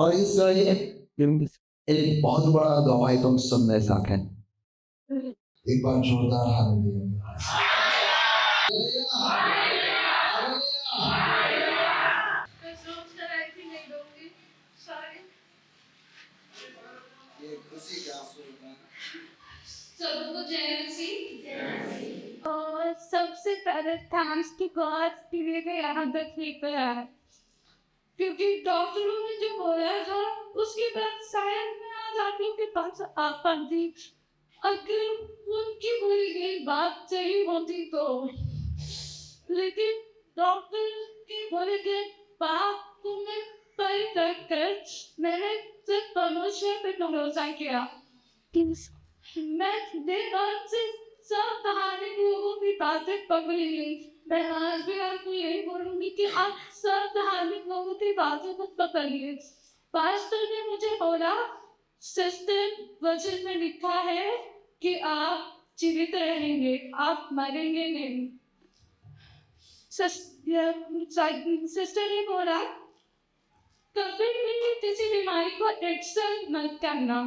और इस एक बहुत बड़ा गवाही तुम सुनने सकें। एक बार जोरदार हालेलुया। ये खुशी का आंसू है। सबको जय मसीह। और सबसे पहले थैंक्स टू गॉड कि मेरे यहाँ तक लेकर आया, क्योंकि डॉक्टरों ने जो बोला था उसके बाद शायद मैं आज आप लोग के पास आ पाती। अगर उनकी बोली गई बात सही होती तो, लेकिन डॉक्टर के बोले गए बात को मैं परित्यक्त कर मैंने सिर्फ परमेश्वर पे भरोसा किया। मैं दिन रात से सब धार्मिक लोगों की बातें पकड़ी गई। मैं आज भी आपको यही बोलूंगी कि आप सब धार्मिक लोगों की बातों को पकड़िए। पास्टर ने मुझे बोला, सिस्टर वचन में लिखा है कि आप जीवित रहेंगे, आप मरेंगे नहीं। सिस्टर ने बोला, कभी भी किसी बीमारी को एक्सेप्ट मत करना।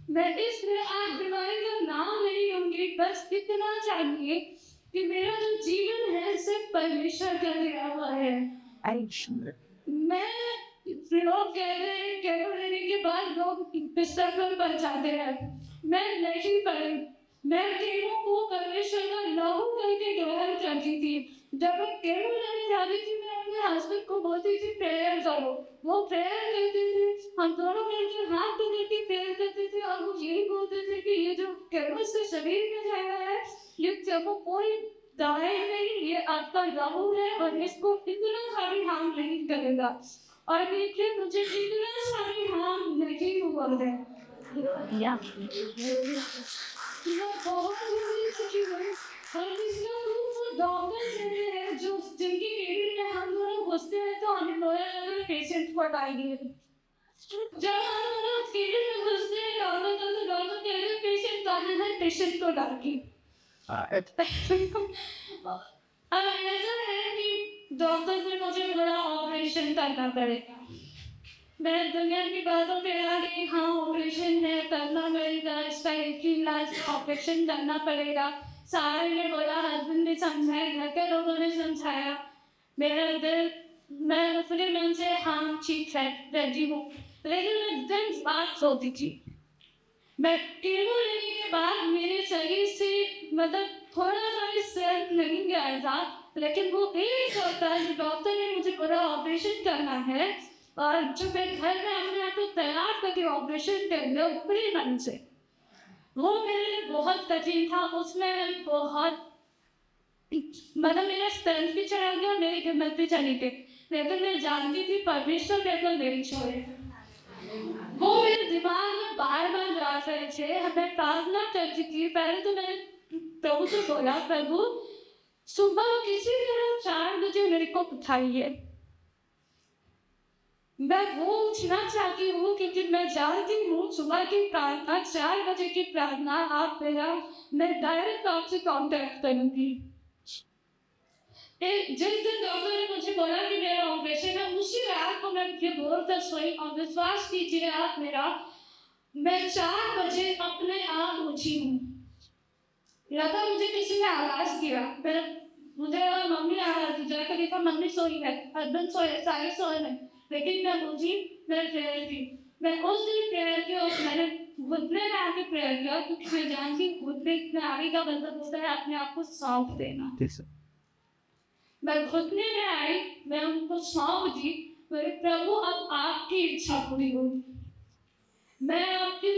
मैं इसलिए आप बीमारी का नाम नहीं लूंगी, बस इतना चाहिए कि मेरा जो जीवन है सिर्फ परमेश्वर का दिया हुआ है। मैं लोग कह रहे हैं केवल लेने के बाद लोग बिस्तर पर बढ़ जाते हैं, मैं नहीं पढ़ी। मैं केवल को परमेश्वर का लहू करके ग्रहण करती थी। जब मैं केवल लेने जाती थी मैं अपने हस्बैंड को बोलती थी प्रेयर करो, वो प्रेयर करते थे, हम दोनों मिलकर हाथ को लेके प्रेयर करते थे और वो यही बोलते थे कि ये जो केवल से शरीर में जाएगा है, ये जब कोई दवाई नहीं, ये आपका लहू है और इसको इतना सारी हार्म नहीं करेगा। और देखिए मुझे इतना सारी हार्म नहीं हुआ है। बहुत सुखी हुई। और इसका दूसरा डॉक्टर है जो जिनकी केबिन में हम दोनों घुसते हैं तो हमें लोग पेशेंट को हटाएंगे। जब हम दोनों केबिन में घुसते हैं डॉक्टर कह रहे पेशेंट डालना है, पेशेंट को डाल के अब ऐसा है कि डॉक्टर ने मुझे बड़ा ऑपरेशन करना पड़ेगा। मैं दुनिया की बातों पे आ गई, हाँ ऑपरेशन है, करना पड़ेगा, इसका एक ही लास्ट ऑपरेशन करना पड़ेगा। सारे ने बोला, हस्बैंड ने समझाया, घर के लोगों ने समझाया। मेरा दिल, मैं अपने मन से हाँ ठीक है रेडी हूँ, लेकिन मैं दिन बात सोती थी। मैं कीमो लेने के बाद मेरे शरीर से मतलब थोड़ा सा भी सेहत नहीं गया था, लेकिन वो एक होता है डॉक्टर ने मुझे पूरा ऑपरेशन करना है और जो मैं घर में अपने आप को तैयार करके ऑपरेशन कर लिया ऊपरी मन से, वो मेरे लिए बहुत कठिन था। उसमें बहुत मतलब मेरा स्ट्रेंथ भी चला गया, मेरी हिम्मत भी चली गई, लेकिन मैं जानती थी परमेश्वर मेरे को नहीं छोड़े। वो मेरे दिमाग में बार बार जा रहे थे, हमें प्रार्थना करती थी। पहले तो मैंने प्रभु से बोला, प्रभु सुबह किसी तरह 4 बजे मेरे को उठाइए, मैं वो उठना चाहती हूँ क्योंकि मैं जानती हूँ सुबह की प्रार्थना 4 बजे की प्रार्थना आप मेरा, मैं डायरेक्ट आपसे कांटेक्ट करूँगी। जिस दिन डॉक्टर ने मुझे बोला कि मेरा ऑपरेशन है, उसी रात को मैं ये बोलकर सोई और विश्वास कीजिए आप मेरा, मैं 4 बजे अपने आप उठी हूँ। लगा मुझे किसी ने आवाज किया, मुझे मम्मी आवाज दी, जाकर देखा मम्मी सोई है, हस्बैंड सोए, सारे सोए हैं, लेकिन मैं मुझी, मैं प्रेयर की। मैं उस दिन प्रेयर की और मैंने घुटने में आके प्रेयर किया, क्योंकि मैं जानती घुटने में आगे का मतलब होता है अपने आप को सौंप देना। मैं घुटने में आई, मैं उनको सौंप दी, मेरे प्रभु अब आपकी इच्छा पूरी होगी। मैं आपकी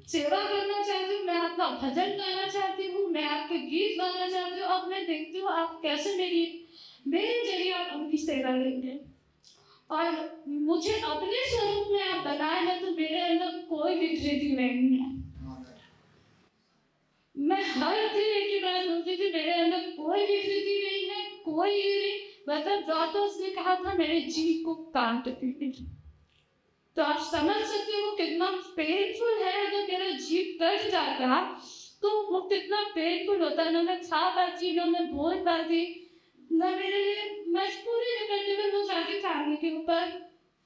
सेवा करना चाहती हूँ, मैं आपका भजन गाना चाहती हूँ, मैं आपके गीत गाना चाहती हूँ। अब मैं देखती हूँ आप कैसे मेरे जरिए आप अपनी सेवा लेंगे और मुझे अपने स्वरूप में आप बनाए हैं, तो मेरे अंदर कोई विकृति नहीं है। मैं हर दिन एक ही बात बोलती थी, मेरे अंदर कोई विकृति नहीं है, कोई मतलब जो उसने कहा था मेरे जीव को काटती थी। तो आप समझ सकते हो कितना पेनफुल है। अगर मेरा जीव कट जाता तो वो कितना पेनफुल होता है। ना मैं खा पाती, ना मैं बोल पाती, ना मेरे लिए मजबूरी निकलने में वो जाके फैमिली के ऊपर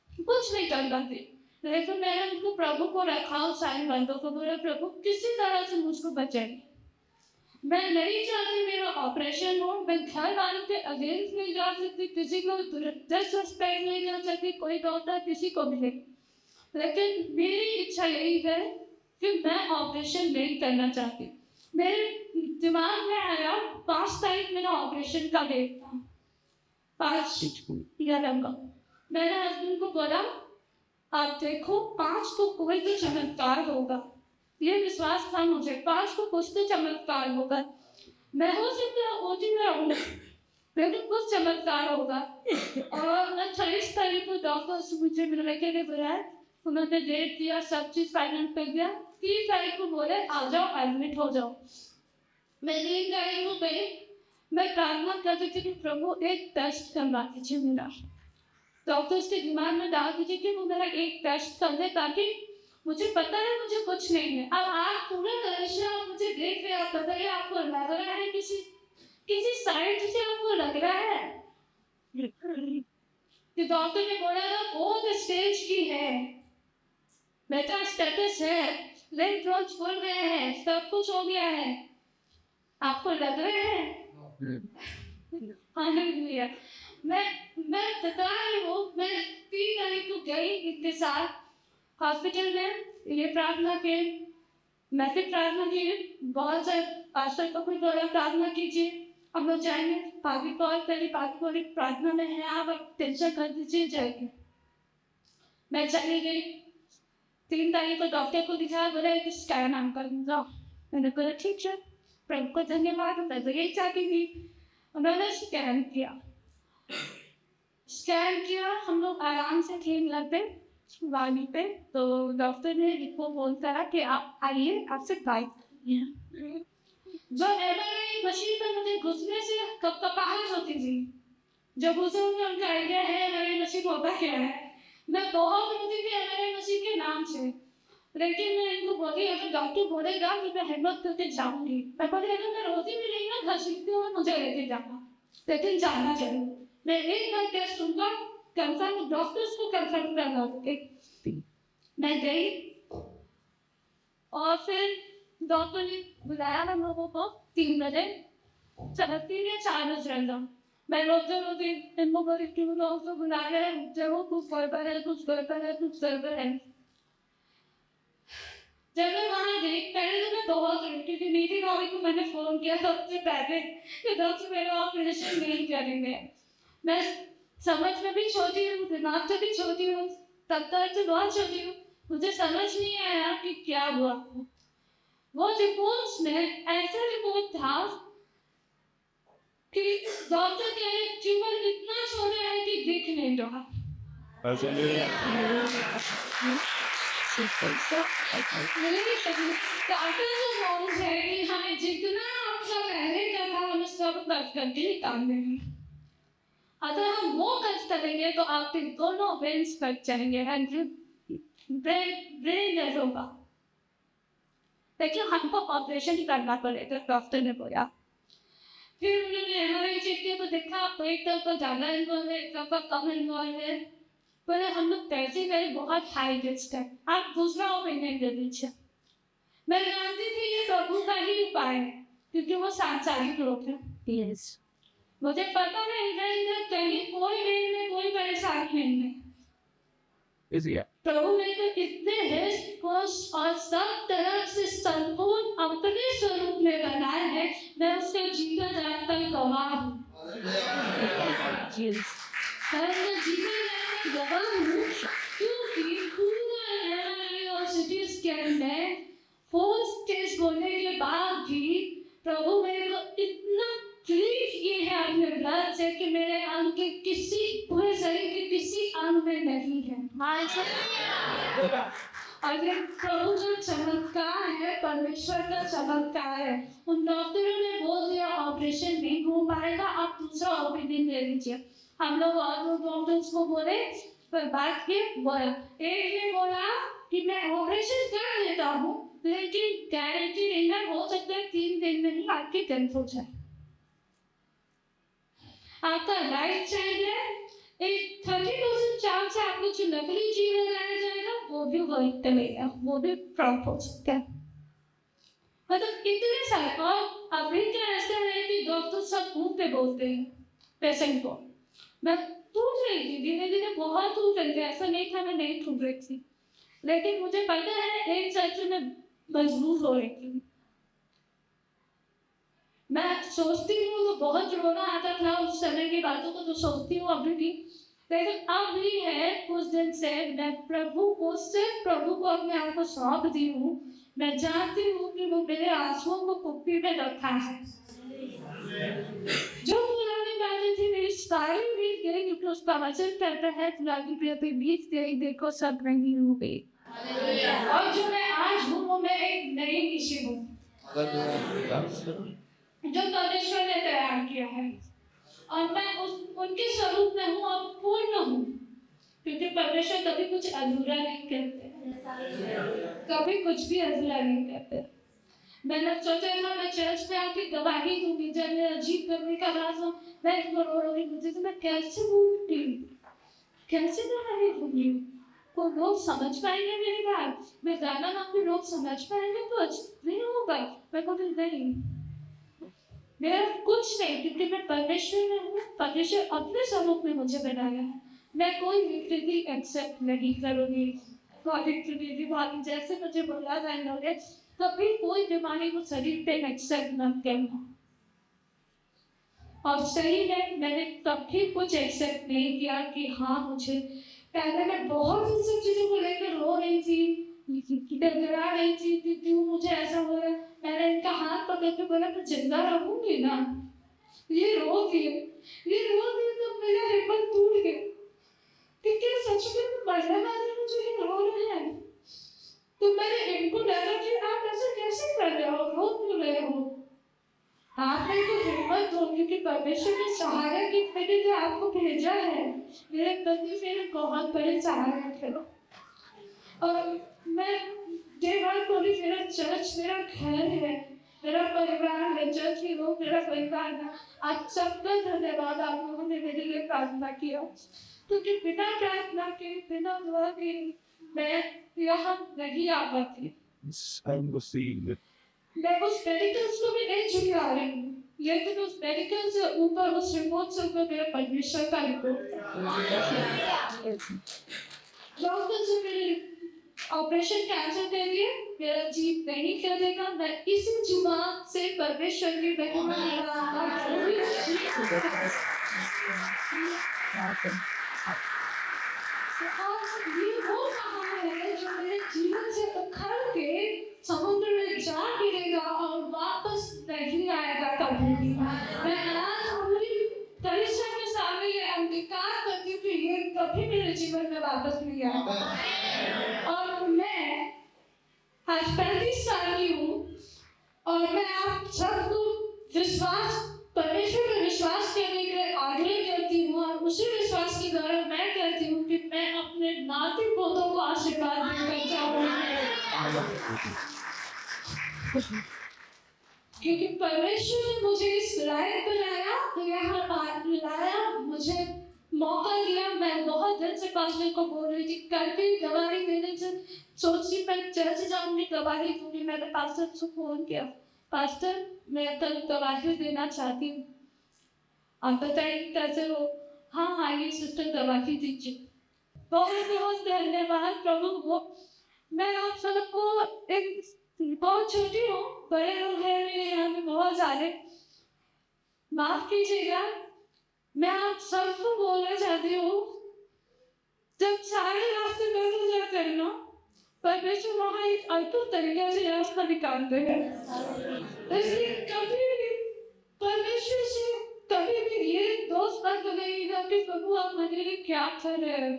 कुछ नहीं कर पाती। लेकिन मैंने उनको प्रभु को रखा उस सारे बंदों को, बोला प्रभु किसी तरह से मुझको बचाइए। मैं नहीं चाहती मेरा ऑपरेशन हो, मैं घर वालों के अगेंस्ट नहीं जा सकती, किसी को डिसरिस्पेक्ट नहीं कर सकती, कोई डॉक्टर किसी को भी नहीं। लेकिन मेरी इच्छा यही है कि मैं ऑपरेशन नहीं करना चाहती। मेरे दिमाग में आया 5 तारीख मेरा ऑपरेशन का डेट था, 5 का। मैंने हस्बैंड को बोला आप देखो 5 को कोई भी चमत्कार होगा, ये विश्वास था मुझे, 5 को कुछ तो चमत्कार होगा। मैं हो सकता होती मैं रहूँगा, लेकिन कुछ चमत्कार होगा। और मैं 23 तारीख को डॉक्टर से मुझे मिलने के लिए बुलाया, उन्होंने डेट दिया, सब चीज़ फाइनल कर दिया। 3 तारीख को बोले आ जाओ एडमिट हो जाओ। मैं 3 तारीख को गई, मैं प्रार्थना करती थी कि प्रभु एक टेस्ट करवा दीजिए मेरा, डॉक्टर्स के दिमाग में डाल दीजिए कि वो मेरा एक टेस्ट कर दे, ताकि मुझे पता है मुझे कुछ नहीं है। अब आप पूरा दृश्य आप मुझे देख रहे, आप बताइए आपको लग रहा है किसी साइड से आपको लग रहा है कि डॉक्टर ने बोला था बहुत स्टेज की है, बेटा स्टेटस है, लिम्फ नोड्स फूल गए हैं, सब कुछ हो गया है, आपको लग रहा है? हालेलुया। मैं बता रही हूँ, मैं 3 तारीख को गई इनके साथ हॉस्पिटल में, ये प्रार्थना के मैं फिर प्रार्थना की, बहुत सारे पास्टर को भी बोला प्रार्थना कीजिए, हम लोग जाएंगे। पापी कॉल करी, पापी बोली प्रार्थना में है, आप टेंशन कर दीजिए, जाएंगे। मैं चली गई। 3 तारीख को डॉक्टर को दिखाया, बोला कि स्कैन हम करूँगा। मैंने बोला ठीक है, प्रभु को धन्यवाद, मैं तो यही चाहती थी। उन्होंने स्कैन किया, हम लोग आराम से थे लगते वाली पे, तो डॉक्टर ने इनको बोलता है कि आप आइए, आपसे बात करनी है। जो एमआरआई मशीन पर मुझे घुसने से कपकपाहट होती थी, जब उसे उनका आइडिया है एमआरआई मशीन होता क्या है, मैं बहुत रोती थी एमआरआई मशीन के नाम से। लेकिन मैं इनको बोली अगर डॉक्टर बोलेगा कि मैं हिम्मत करके जाऊंगी, मैं बोली अगर मैं रोती भी नहीं ना, घर सीखती हूँ मुझे लेके जाना, लेकिन जाना चाहिए। मैं एक बार टेस्ट सुनकर कंफर्म, डॉक्टर्स को कंफर्म करना होगा। मैं गई और फिर डॉक्टर ने बुलाया हम लोगों को 3 बजे, 3 या 4 बज रहा था। मैं रोते रोते इनको बोली क्यों लोग तो बुला रहे हैं, जरूर कुछ गड़बड़ है, कुछ गड़बड़ है, कुछ गड़बड़ है। जब मैं वहाँ गई, पहले तो मैं बहुत रोती थी, मेरी भाभी को मैंने फोन किया सबसे पहले कि डॉक्टर मेरा ऑपरेशन नहीं करेंगे। मैं समझ में भी छोटी हूँ, दिमाग से भी छोटी हूँ, तब तक से बहुत छोटी हूँ, मुझे समझ नहीं आया कि क्या हुआ। वो रिपोर्ट्स में ऐसा रिपोर्ट था कि डॉक्टर कह रहे ट्यूमर इतना छोटा है कि दिख नहीं रहा। डॉक्टर जो बोल रहे हैं कि हमें जितना आपका पहले का था हमें सब कट करके निकालने हैं, अगर हम वो कट करेंगे तो आपके दोनों ब्रेन्स कट जाएंगे, ब्रेन डेथ होगा। लेकिन हमको ऑपरेशन ही करना पड़ेगा, डॉक्टर ने बोला। फिर उन्होंने एमआरआई चेक किया तो देखा एक तरफ का ज़्यादा इन्वॉल्व है, एक तरफ का कम इन्वॉल्व है। पर हम लोग पैसे गए बहुत हाई रिस्क है, आप दूसरा ओपिनियन दे दीजिए। मैं जानती थी ये प्रभु का ही उपाय है, क्योंकि वो सांसारिक लोग हैं। यस, मुझे पता है इधर कहीं कोई नहीं, कोई परेशानी नहीं है। प्रभु ने तो इतने रिस्क और सब तरह से संपूर्ण अपने स्वरूप में बनाए हैं, मैं उसका जीता जागता गवाह हूँ। क्योंकि पूरा यूनिवर्सिटी स्कैन में 4 स्टेज बोलने के बाद भी प्रभु मेरे को इतना क्लीन किए हैं अपने ब्लड से कि मेरे अंग के किसी पूरे शरीर के किसी अंग में नहीं है। अगर प्रभु जो चमत्कार है, परमेश्वर का चमत्कार है। उन डॉक्टरों ने बोल दिया ऑपरेशन नहीं हो पाएगा, आप दूसरा ओपीडी ले लीजिए। हम लोग और डॉक्टर्स को बोले, पर बात के बोला, एक ने बोला कि मैं ऑपरेशन कर लेता हूँ, लेकिन गारंटी नहीं है, हो सकता है 3 दिन में ही आपकी डेथ हो जाए। आपका राइट साइड है, एक 30% चांस है आपको जो नकली जीव लगाया जाएगा वो भी वर्क करेगा, वो भी प्रॉप हो सकता है। मतलब इतने सारे, और अभी क्या ऐसा है कि डॉक्टर सब मुंह पे बोलते हैं पेशेंट को। मैं टूट रही थी, धीरे धीरे बहुत टूट रही थी, ऐसा नहीं था मैं नहीं टूट रही थी, लेकिन मुझे पता है एक साइड से मैं मजबूर हो रही थी। मैं सोचती हूँ तो बहुत रोना आता था उस समय की बातों को, तो सोचती हूँ अभी भी, लेकिन अब भी है कुछ दिन से मैं प्रभु को, सिर्फ प्रभु को अपने आप को सौंप दी हूँ। मैं जानती हूँ कि वो मेरे आंसुओं को कुप्पी में रखा है। जो पुरानी बातें थी मेरी सारी बीत गई, क्योंकि उसका वचन कहता है पुरानी बातें बीत गई, देखो सब रंगीन हो गई। और जो मैं आज हूँ वो मैं एक नई ऋषि हूँ जो परमेश्वर ने तैयार किया है, और मैं उनके स्वरूप में हूँ और पूर्ण हूँ, क्योंकि परमेश्वर कभी कुछ अधूरा नहीं करते, कभी कुछ भी अधूरा नहीं करते। मैंने सोचा था मैं चर्च में आके गवाही दूंगी, जब मैं अजीब करने का राज हो, मैं रो रही मुझे, तो मैं कैसे बोलूंगी, कैसे गवाही दूंगी, को लोग समझ पाएंगे मेरी बात, मैं गाना गाऊंगी लोग समझ पाएंगे, कुछ नहीं होगा। मैं कहूँगी नहीं, मेरा कुछ नहीं, क्योंकि मैं परमेश्वर में हूँ, परमेश्वर अपने स्वरूप में मुझे बनाया है। मैं कोई विकृति एक्सेप्ट नहीं करूँगी, बीमारी जैसे मुझे बोला जाएगा, कभी कोई बीमारी को शरीर पे एक्सेप्ट न करना। और सही में मैंने कभी कुछ एक्सेप्ट नहीं किया कि हाँ मुझे, पहले मैं बहुत इन सब चीज़ों को लेकर रो रही थी, डरा रही थी कि क्यों मुझे ऐसा हो रहा है। मैंने इनका हाथ पकड़ के बोला मैं जिंदा रहूंगी ना, ये रो दिए तो मेरा हिम्मत टूट गया, क्योंकि सच में मरने वाले मुझे ये रो रहे हैं। तो मैंने इनको डाला कि आप ऐसा कैसे कर रहे हो, रो क्यों रहे हो, आपने तो हिम्मत दो, क्योंकि परमेश्वर ने सहारा की मैंने जो आपको भेजा है, मेरे पति मेरे बहुत बड़े सहारा करो। और मैं देववार को भी, मेरा चर्च मेरा घर है, मेरा परिवार है, चर्च के लोग मेरा परिवार है। आप सबका धन्यवाद, आप लोगों ने मेरे लिए प्रार्थना किया, क्योंकि बिना प्रार्थना के, बिना दुआ के मैं यहाँ नहीं आ पाती। मैं उस मेडिकल्स को भी नहीं झुका रही हूँ, लेकिन उस मेडिकल से ऊपर, उस रिपोर्ट से ऊपर मेरा परमेश्वर का रिपोर्ट। डॉक्टर से मेरे ऑपरेशन कैंसर के लिए मेरा जीव नहीं चलेगा, मैं इसी जुबान से परमेश्वर की ये वो कहानी है जो मेरे जीवन से उखड़ के समुद्र में जा गिरेगा और वापस नहीं आएगा कभी। मैं आज पूरी कलिसिया के सामने ये अंगीकार करती हूँ कि ये कभी मेरे जीवन में वापस नहीं आएगा। और मैं आज 35 साल की हूँ, और मैं आप सबको विश्वास, परमेश्वर पर विश्वास करने के लिए आग्रह करती हूँ, और उसी विश्वास के द्वारा मैं कहती हूँ कि मैं अपने नाती पोतों को आशीर्वाद देकर चाहूँगी, क्योंकि परमेश्वर ने मुझे इस लायक बनाया, यहाँ लाया, मुझे मौका दिया। मैं बहुत दिन से पास्टर को बोल रही थी, करके गवाही देने से सोची मैं चर्च जाऊंगी, गवाही दूंगी। मैंने पास्टर को फोन किया, पास्टर मैं कल गवाही देना चाहती हूँ, आप बताइए कैसे हो। हाँ आइए सिस्टर गवाही दीजिए। बहुत बहुत धन्यवाद प्रभु को। मैं आप सबको एक बहुत छोटी हूँ, बड़े लोग हैं मेरे यहाँ में बहुत सारे, माफ कीजिएगा। मैं आप सबको बोलना चाहती हूँ, जब सारे रास्ते बंद हो जाते हैं ना, परमेश्वर वहाँ एक अद्भुत तरीके से रास्ता निकालते हैं। इसलिए कभी भी परमेश्वर से कभी भी ये दोस्त बात नहीं कि प्रभु आप मेरे लिए क्या कर रहे हैं।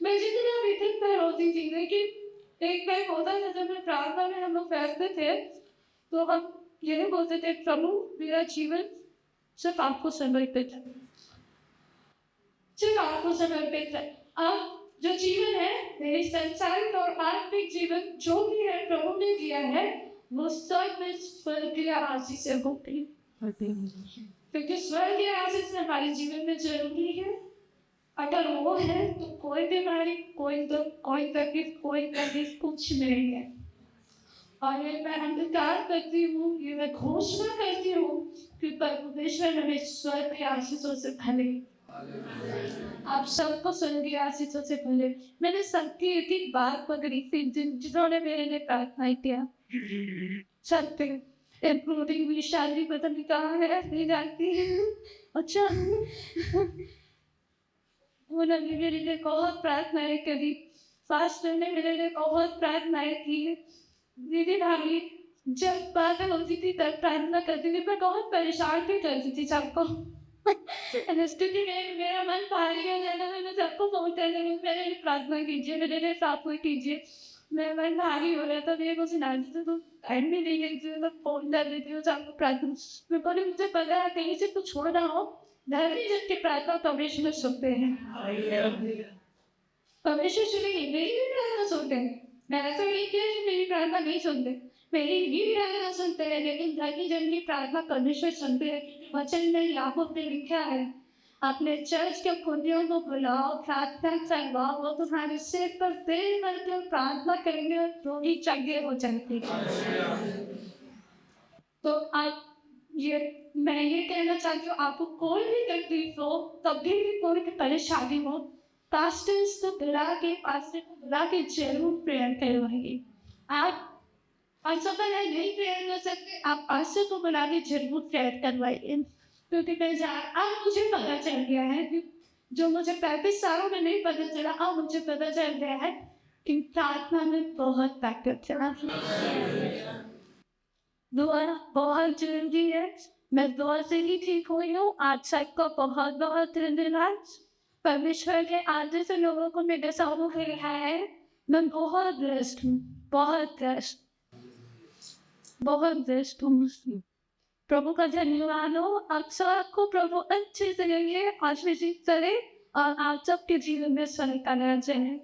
मैं जितना भी दिन पर होती थी, लेकिन एक बार होता था जब मैं प्रार्थना में हम लोग बैठते थे, तो हम यही बोलते थे, प्रभु मेरा जीवन सिर्फ आपको समर्पित है, सिर्फ आपको समर्पित है। अब जो जीवन है, मेरे संसारिक और आत्मिक जीवन जो भी है प्रभु ने दिया है, वो सब में स्वर्गीय आशीष से होती है, क्योंकि स्वर्गीय आशीष हमारे जीवन में जरूरी है। अगर वो है तो कोई बीमारी, कोई दुख, कोई तकलीफ, कोई तकलीफ कुछ नहीं है। और ये मैं अंगीकार करती हूँ, ये मैं घोषणा करती हूँ कि परमेश्वर हमें स्वर्ग के आशीषों से भरे। आप सबको स्वर्गीय आशीषों से भरे। मैंने सबकी एक एक बात पकड़ी थी जिन्होंने मेरे लिए प्रार्थना किया। सबके इंक्लूडिंग विशाली पता नहीं कहाँ है, नहीं जानती। अच्छा उन्होंने मेरे लिए बहुत प्रार्थनाएं करी। फास्टर ने मेरे लिए बहुत प्रार्थनाएं की। दीदी भाभी जब बात होती थी तब प्रार्थना करती थी, पर बहुत परेशान भी करती थी सबको। स्थिति में मेरा मन भारी हो जाता, मैंने सबको बोलते थे मेरे लिए प्रार्थना कीजिए, मेरे लिए प्रार्थना कीजिए। मेरा मन भारी हो रहा था, मेरे को सुनाती थी तो टाइम भी नहीं लेती, तो फोन कर देती हूँ सबको प्रार्थना। मैं बोली मुझे पता है कहीं से कुछ छोड़ रहा हो, धरती जब की प्रार्थना परमेश्वर सुनते हैं। परमेश्वर सुनेंगे, मेरी भी प्रार्थना सुनते हैं। मैं ऐसा नहीं किया कि मेरी प्रार्थना नहीं सुनते, मेरी भी प्रार्थना सुनते हैं, लेकिन धरती जब की प्रार्थना परमेश्वर सुनते हैं। वचन में याकूब ने लिखा है, अपने चर्च के पुण्यों को बुलाओ, प्रार्थना करवाओ, वो तुम्हारे सिर पर तेल भरकर प्रार्थना करेंगे और रोगी चंगे हो जाएंगे। तो आज ये मैं ये कहना चाहती हूँ, आपको कोई भी तकलीफ हो, कभी भी कोई भी परेशानी हो, पास्टर्स को बुला के जरूर प्रेयर करवाइए। आप अनसफल है नहीं प्रेयर कर सकते, आप पास्टर को बुला के जरूर प्रेयर करवाइए। क्योंकि अब मुझे पता चल गया है कि जो मुझे 35 सालों में नहीं पता चला, अब मुझे पता चल गया है कि प्रार्थना में बहुत ताकत है। दुआ बहुत जरूरी है। मैं दुआ से ही ठीक हुई हूँ। आप सबको बहुत बहुत धन्यवाद। परमेश्वर के आधे से लोगों को मेरे सामने रखा है। मैं बहुत ब्लेस्ड हूँ, बहुत ब्लेस्ड, बहुत ब्लेस्ड हूँ। प्रभु का धन्यवाद हो। आप सबको प्रभु अच्छे से रहिए, आशीषित करे और आप सबके जीवन में स्वर्ग का राज है।